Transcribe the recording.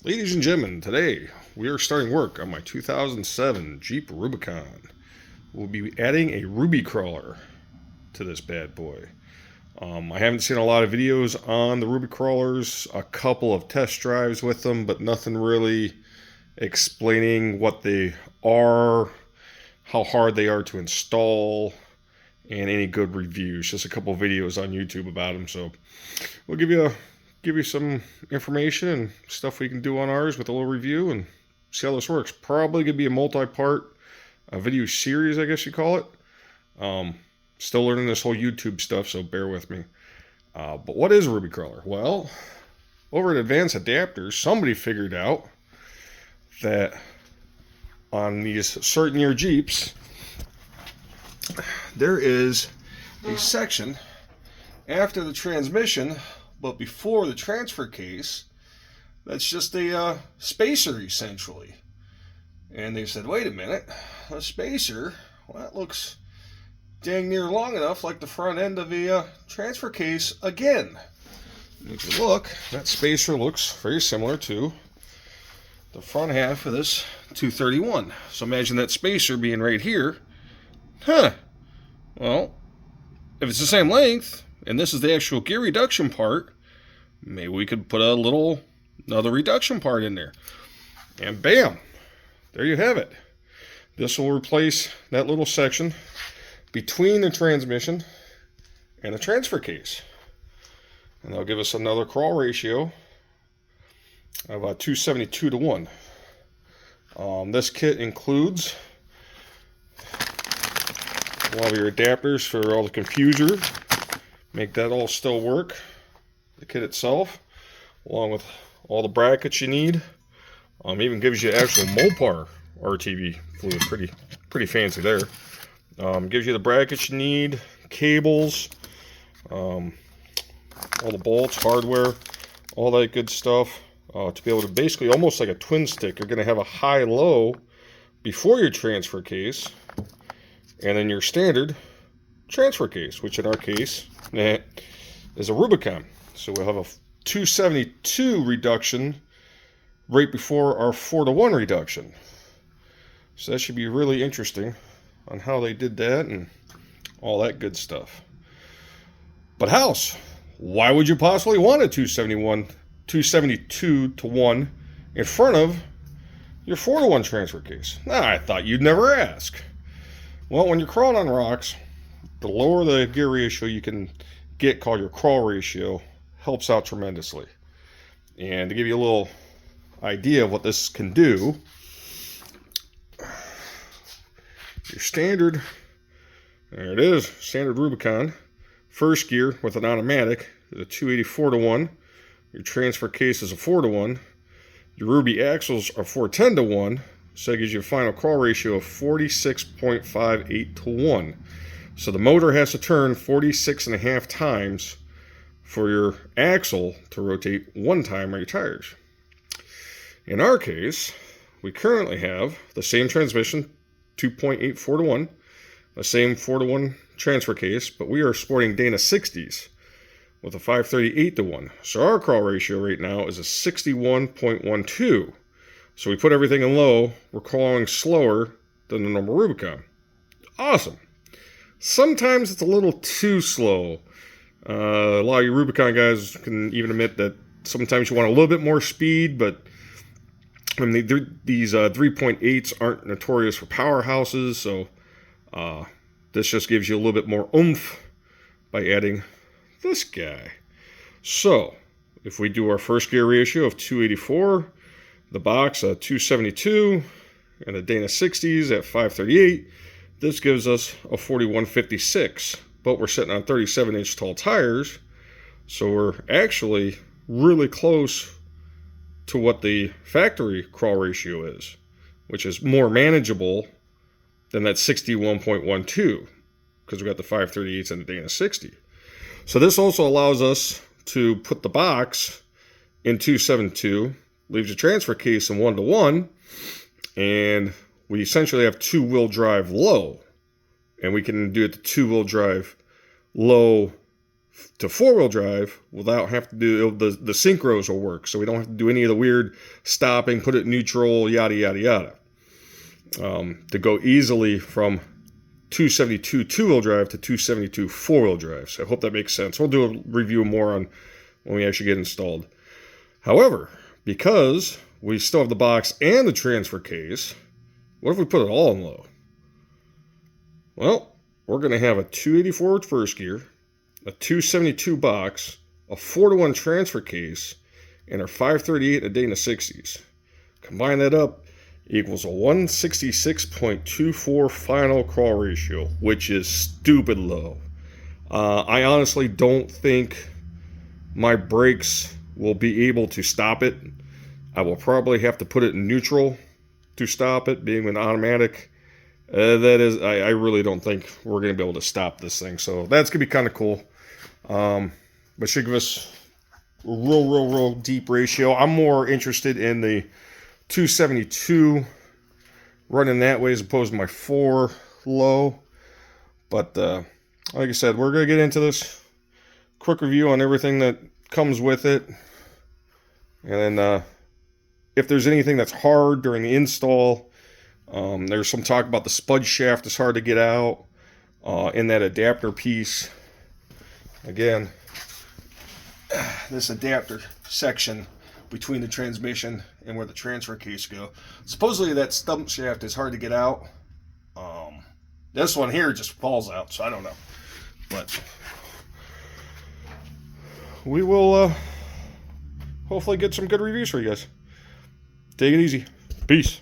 Ladies and gentlemen, today we are starting work on my 2007 Jeep Rubicon. We'll be adding a Rubicrawler to this bad boy. I haven't seen a lot of videos on the Rubicrawlers, a couple of test drives with them, but nothing really explaining what they are, how hard they are to install, and any good reviews. Just a couple of videos on YouTube about them, so we'll give you some information and stuff we can do on ours with a little review and see how this works. Probably gonna be a multi-part video series, I guess you call it. Still learning this whole YouTube stuff, so bear with me. But what is a Rubicrawler? Well, over at Advanced Adapters, somebody figured out that on these certain year Jeeps, there is a section after the transmission, but before the transfer case, that's just a spacer, essentially. And they said, wait a minute, a spacer? Well, that looks dang near long enough like the front end of a transfer case again. And if you look, that spacer looks very similar to the front half of this 231. So imagine that spacer being right here. Well, if it's the same length, and this is the actual gear reduction part, maybe we could put another reduction part in there. And bam, there you have it. This will replace that little section between the transmission and the transfer case. And that'll give us another crawl ratio of 272 to 1. This kit includes all of your adapters for all the confuser. Make that all still work. The kit itself, along with all the brackets you need. Even gives you actual Mopar RTV fluid. Pretty fancy there. Gives you the brackets you need, cables, all the bolts, hardware, all that good stuff. To be able to basically, almost like a twin stick, you're going to have a high-low before your transfer case, and then your standard transfer case, which in our case is a Rubicon. So we'll have a 272 reduction right before our 4-to-1 reduction. So that should be really interesting on how they did that and all that good stuff. But house, why would you possibly want a 272 to 1 in front of your 4-to-1 transfer case? I thought you'd never ask. Well, when you're crawling on rocks, the lower the gear ratio you can get, called your crawl ratio, helps out tremendously. And to give you a little idea of what this can do, your standard, there it is, standard Rubicon, first gear with an automatic is a 284 to 1. Your transfer case is a 4-to-1. Your Ruby axles are 410 to 1. So that gives you a final crawl ratio of 46.58 to 1. So the motor has to turn 46.5 times for your axle to rotate 1 time on your tires. In our case, we currently have the same transmission, 2.84 to 1, the same 4-to-1 transfer case, but we are sporting Dana 60s with a 538 to 1. So our crawl ratio right now is a 61.12. So we put everything in low, we're crawling slower than the normal Rubicon. Awesome. Sometimes it's a little too slow. A lot of you Rubicon guys can even admit that sometimes you want a little bit more speed, but I mean, these 3.8s aren't notorious for powerhouses, so this just gives you a little bit more oomph by adding this guy. So, if we do our first gear ratio of 284, the box 272, and the Dana 60s at 538, this gives us a 4156, but we're sitting on 37-inch tall tires, so we're actually really close to what the factory crawl ratio is, which is more manageable than that 61.12, because we got the 538s and the Dana 60. So this also allows us to put the box in 272, leaves the transfer case in 1-to-1, and we essentially have 2-wheel drive low. And we can do it the 2-wheel drive low to four-wheel drive without having to do the synchros will work. So we don't have to do any of the weird stopping, put it in neutral, yada, yada, yada. To go easily from 272 two-wheel drive to 272 four-wheel drive. So I hope that makes sense. We'll do a review more on when we actually get installed. However, because we still have the box and the transfer case, what if we put it all in low? Well, we're going to have a 284 first gear, a 272 box, a 4-to-1 transfer case, and our 538 and a Dana 60s. Combine that up, equals a 166.24 final crawl ratio, which is stupid low. I honestly don't think my brakes will be able to stop it. I will probably have to put it in neutral to stop it, being an automatic. I really don't think we're going to be able to stop this thing. So that's going to be kind of cool. But should give us a real deep ratio. I'm more interested in the 272 running that way as opposed to my 4 low. But like I said, we're going to get into this. Quick review on everything that comes with it. And then if there's anything that's hard during the install, there's some talk about the spud shaft is hard to get out in that adapter piece. Again, this adapter section between the transmission and where the transfer case go. Supposedly that stump shaft is hard to get out. This one here just falls out, so I don't know. But we will hopefully get some good reviews for you guys. Take it easy. Peace.